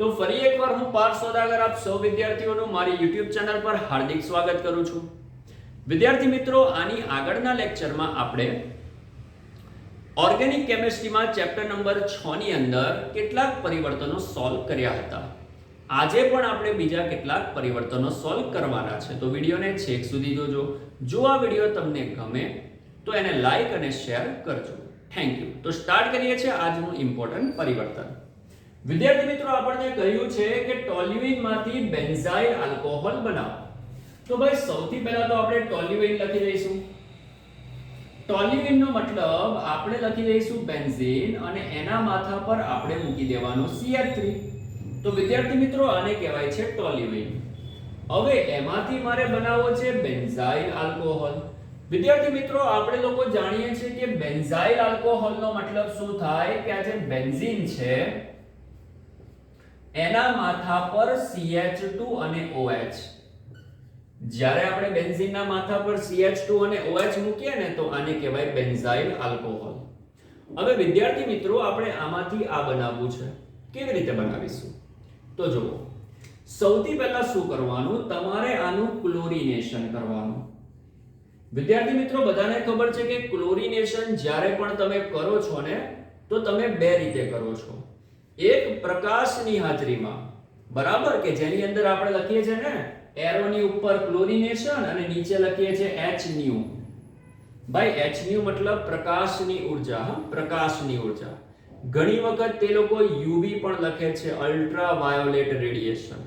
તો ફરી એકવાર હું પાર્થ સોદાગર આપ સૌ વિદ્યાર્થીઓનું મારી YouTube ચેનલ પર હાર્દિક સ્વાગત કરું છું. વિદ્યાર્થી મિત્રો, આની આગળના લેક્ચરમાં આપણે ઓર્ગેનિક કેમિસ્ટ્રીમાં ચેપ્ટર નંબર 6 ની અંદર કેટલાક પરિવર્તનો સોલ્વ કર્યા હતા. આજે પણ આપણે બીજા કેટલાક પરિવર્તનો સોલ્વ કરવાના છે, તો વિડીયોને છેક સુધી જોજો. જો આ વિડીયો તમને ગમે તો એને લાઈક અને શેર કરજો. Thank you. તો સ્ટાર્ટ કરીએ છીએ આજનું ઇમ્પોર્ટન્ટ પરિવર્તન. વિદ્યાર્થી મિત્રો, આપણને કહ્યું છે કે ટોલ્યુઇનમાંથી બેન્ઝાઇલ આલ્કોહોલ બનાવો. તો ભાઈ સૌથી પહેલા તો આપણે ટોલ્યુઇન લખી દઈશું. ટોલ્યુઇન નો મતલબ આપણે લખી દઈશું બેન્ઝીન અને એના માથા પર આપણે મૂકી દેવાનું CH3. તો વિદ્યાર્થી મિત્રો, આને કહેવાય છે ટોલ્યુઇન. હવે એમાંથી મારે બનાવવો છે બેન્ઝાઇલ આલ્કોહોલ. વિદ્યાર્થી મિત્રો, આપણે લોકો જાણીએ છીએ કે બેન્ઝાઇલ આલ્કોહોલનો મતલબ શું થાય કે આ જે બેન્ઝીન છે એના માથા પર CH2 અને OH. જ્યારે આપણે બેન્ઝીનના માથા પર CH2 અને OH મૂકીએ ને તો આને કહેવાય બેન્ઝાઇલ આલ્કોહોલ. હવે વિદ્યાર્થી મિત્રો, આપણે આમાંથી આ બનાવવું છે. કેવી રીતે બનાવીશું? તો જુઓ, સૌથી પહેલા શું કરવાનું, તમારે આનું ક્લોરીનેશન કરવાનું. વિદ્યાર્થી મિત્રો, બધાને ખબર છે કે ક્લોરીનેશન જ્યારે પણ તમે કરો છો ને તો તમે બે રીતે કરો છો. એક પ્રકાશની હાજરીમાં, બરાબર, કે જેની અંદર આપણે લખીએ છીએ ને એરોની ઉપર ક્લોરીનેશન અને નીચે લખીએ છીએ HNu. ભાઈ HNu મતલબ પ્રકાશની ઊર્જા. પ્રકાશની ઊર્જા. ઘણી વખત તે લોકો UV પણ લખે છે, અલ્ટ્રા વાયોલેટ રેડિયેશન.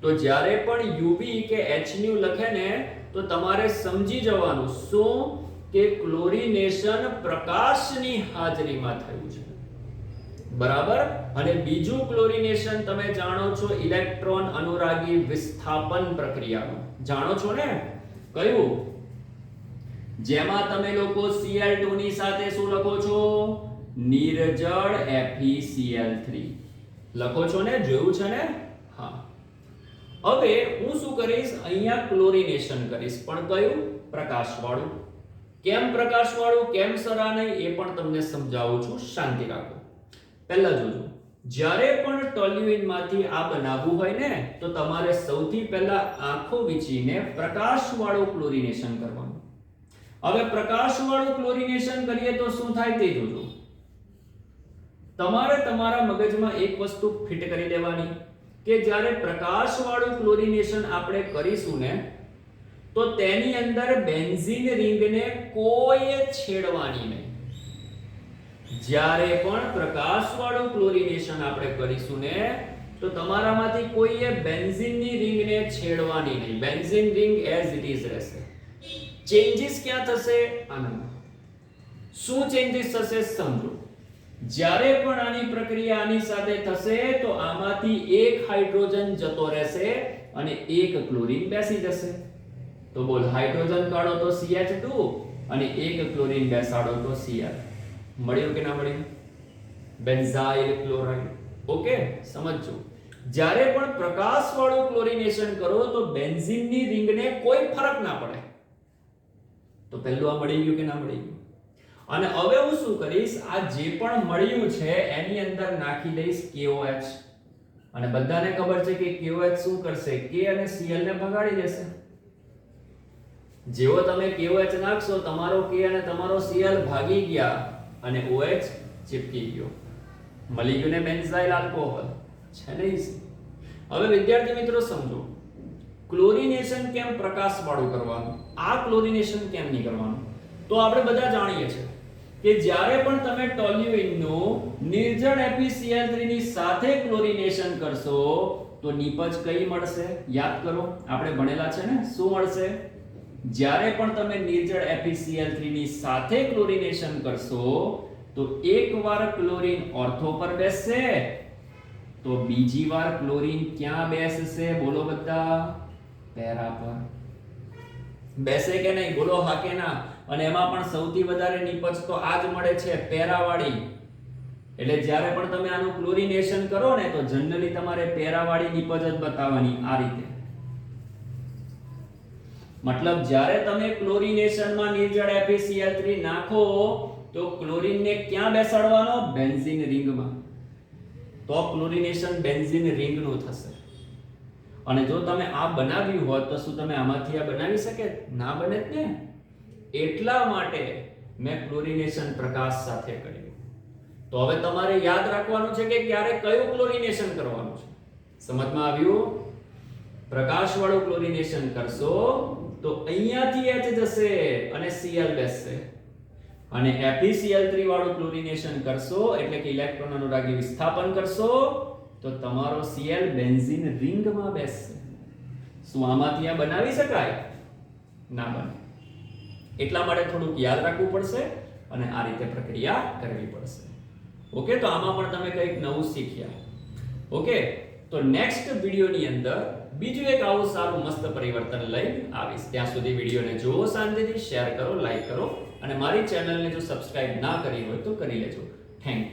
તો જ્યારે પણ UV કે HNu લખે ને તો તમારે સમજી જવાનું શું કે ક્લોરીનેશન પ્રકાશની હાજરીમાં થયું છે, બરાબર. અને બીજું ક્લોરીનેશન તમે જાણો છો ઇલેક્ટ્રોન અનુરાગી વિસ્થાપન પ્રક્રિયાનું. જાણો છો ને કયું? જેમાં તમે લોકો Cl2 ની સાથે શું લખો છો? નિર્જળ FeCl3 લખો છો ને, જોયું છે ને? હા. હવે હું શું કરીશ, અહીંયા ક્લોરીનેશન કરીશ, પણ કયું? પ્રકાશવાળું. કેમ પ્રકાશવાળું, કેમ સરા નહીં એ પણ તમને સમજાવું છું, શાંતિ રાખો. પહેલા જોજો, જ્યારે પણ ટોલ્યુઇનમાંથી આ બનાવવું હોય ને તો તમારે સૌથી પહેલા આંખો વીંચીને પ્રકાશવાળું ક્લોરીનેશન કરવાનું. હવે પ્રકાશવાળું ક્લોરીનેશન કરીએ તો શું થાય તે જોજો. તમારે તમારા મગજમાં એક વસ્તુ ફિટ કરી દેવાની કે જ્યારે પ્રકાશવાળું ક્લોરીનેશન આપણે કરીશું ને તો તેની અંદર બેન્ઝીન રિંગને કોઈ છેડવાની નહીં. જ્યારે પણ પ્રકાશવાળું ક્લોરીનેશન આપણે કરીશું ને તો તમારામાંથી કોઈએ બેન્ઝીનની રિંગને છેડવાની નહીં. Benzene ring as it is રહેશે. ચેન્જીસ ક્યાં થશે? આનામાં. શું ચેન્જીસ થશે સમજો. જ્યારે પણ આની પ્રક્રિયા આની સાથે થશે તો આમાંથી એક હાઇડ્રોજન જતો રહેશે અને એક ક્લોરીન બેસી જશે. તો બોલ, હાઇડ્રોજન કાઢો તો CH2 અને એક ક્લોરીન બેસાડો તો Cl. મળ્યું કે ના મળ્યું? Benzyl chloride. ઓકે, સમજો. જ્યારે પણ પ્રકાશવાળું ક્લોરીનેશન કરો તો બેન્ઝીનની રિંગને કોઈ ફરક ના પડે. તો પહેલું આ મળી ગયું કે ના મળી ગયું? અને હવે હું શું કરીશ, આ જે પણ મળ્યું છે એની અંદર નાખી દઈશ KOH. અને બધાને ખબર છે કે KOH શું કરશે? K અને Cl ને ભગાડી દેશે. જેવો તમે KOH નાખશો, તમારો K અને તમારો Cl ભાગી ગયા અને OH ચીપકી ગયો. મળી ગયું ને બેન્ઝાઇલ આલ્કોહોલ છે ને. હવે વિદ્યાર્થી મિત્રો સમજો, ક્લોરીનેશન કેમ પ્રકાશવાળું કરવાનું, આ ક્લોરીનેશન કેમ નહીં કરવાનું? તો આપણે બધા જાણીએ છીએ કે જ્યારે પણ તમે ટોલ્યુઇનનું નિર્જળ FeCl3 ની સાથે ક્લોરીનેશન કરશો તો નિપજ કઈ મળશે? યાદ કરો, આપણે ભણેલા છે ને. શું મળશે? જ્યારે પણ તમે નિર્જળ FeCl3 ની સાથે ક્લોરીનેશન કરશો તો એકવાર ક્લોરીન ઓર્થો પર બેસશે તો બીજી વાર ક્લોરીન ક્યાં બેસશે? બોલો બધા. પેરા પર બેસે કે નહીં? બોલો હા કે ના? અને એમાં પણ સૌથી વધારે નિપજ તો આ જ મળે છે, પેરાવાળી. એટલે જ્યારે પણ તમે આનું ક્લોરીનેશન કરો ને તો જનરલી તમારે પેરાવાળી નિપજ જ બતાવવાની. આ રીતે મતલબ જ્યારે તમે ક્લોરીનેશનમાં નિર્જળ FeCl3 નાખો તો ક્લોરીનને ક્યાં બેસાડવાનો? બેન્ઝીન રિંગમાં. તો ક્લોરિનેશન બેન્ઝીન રિંગનું થશે. અને જો તમે આ બનાવ્યું હોત તો શું તમે આમાંથી આ બનાવી શકે? ના બને જ ને. એટલા માટે મેં ક્લોરિનેશન પ્રકાશ સાથે કર્યું. તો હવે તમારે યાદ રાખવાનું છે કે ક્યારે કયું ક્લોરિનેશન કરવાનું છે. સમજમાં આવ્યું? પ્રકાશવાળું ક્લોરિનેશન કરશો તો અહીંયાથી H જશે અને Cl બેસશે. અને FeCl3 વાળું ક્લોરિનેશન કરશો એટલે કે ઇલેક્ટ્રોન અનુરાગી વિસ્થાપન કરશો તો તમારો Cl બેન્ઝીન રિંગમાં બેસશે. શું આમાંથી આ બનાવી શકાય? ના બને. એટલા માટે થોડુંક યાદ રાખવું પડશે અને આ રીતે પ્રક્રિયા કરવી પડશે. ઓકે, તો આમાં પણ તમે કંઈક નવું શીખ્યા. ઓકે, તો નેક્સ્ટ વિડિયોની અંદર બીજું એક આવું સારું મસ્ત પરિવર્તન લઈને આવીશ. ત્યાં સુધી વિડિયોને જુઓ શાંતિથી, શેર કરો, લાઈક કરો અને મારી ચેનલને જો સબસ્ક્રાઇબ ના કરી હોય તો કરી લેજો. Thank you.